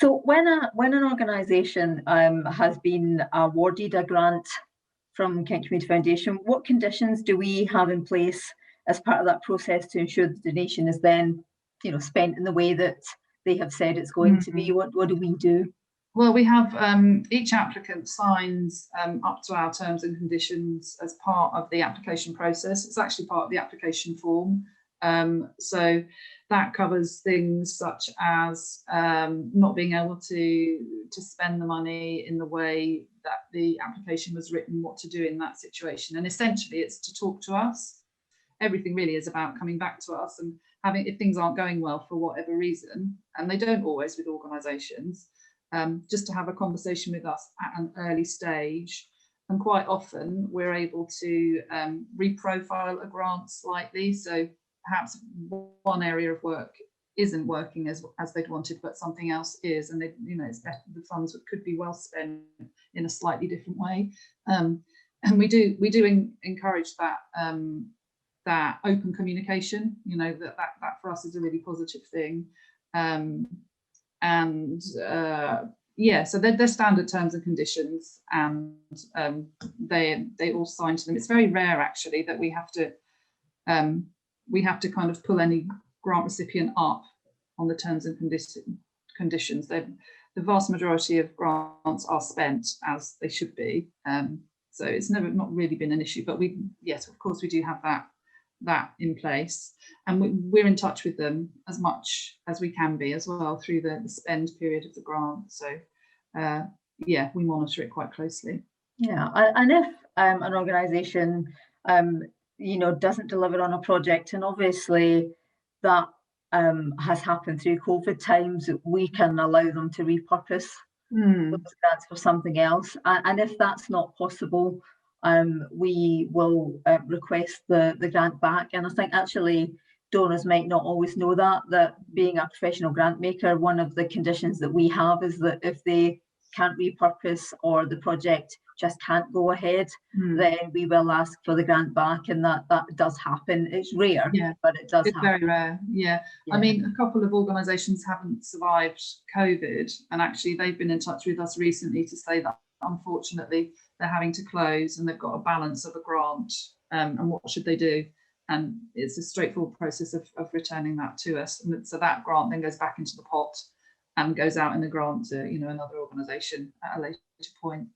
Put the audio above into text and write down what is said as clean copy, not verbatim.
So when an organisation has been awarded a grant from Kent Community Foundation, what conditions do we have in place as part of that process to ensure the donation is then, spent in the way that they have said it's going to be? What do we do? Well, we have each applicant signs up to our terms and conditions as part of the application process. It's actually part of the application form. So that covers things such as not being able to spend the money in the way that the application was written, what to do in that situation. And essentially it's to talk to us. Everything really is about coming back to us and having, if things aren't going well for whatever reason, and they don't always with organisations, just to have a conversation with us at an early stage. And quite often we're able to reprofile a grant slightly. So perhaps one area of work isn't working as they'd wanted, but something else is, and it's better, the funds could be well spent in a slightly different way. And we do encourage that open communication. That for us is a really positive thing. So they're standard terms and conditions, and they all sign to them. It's very rare actually that we have to kind of pull any grant recipient up on the terms and conditions. The vast majority of grants are spent as they should be, so it's not really been an issue. But yes, of course we do have that in place, and we're in touch with them as much as we can be as well through the spend period of the grant. So we monitor it quite closely. Yeah, and if an organisation doesn't deliver on a project, and obviously that has happened through COVID times, we can allow them to repurpose those grants for something else. And if that's not possible, we will request the grant back. And I think actually donors might not always know that being a professional grant maker, one of the conditions that we have is that if they can't repurpose or the project just can't go ahead, then we will ask for the grant back, and that does happen. It's rare, but it does happen. Very rare. I mean, a couple of organisations haven't survived COVID, and actually they've been in touch with us recently to say that unfortunately they're having to close and they've got a balance of a grant, and what should they do? And it's a straightforward process of returning that to us, and so that grant then goes back into the pot and goes out in the grant to another organisation at a later point.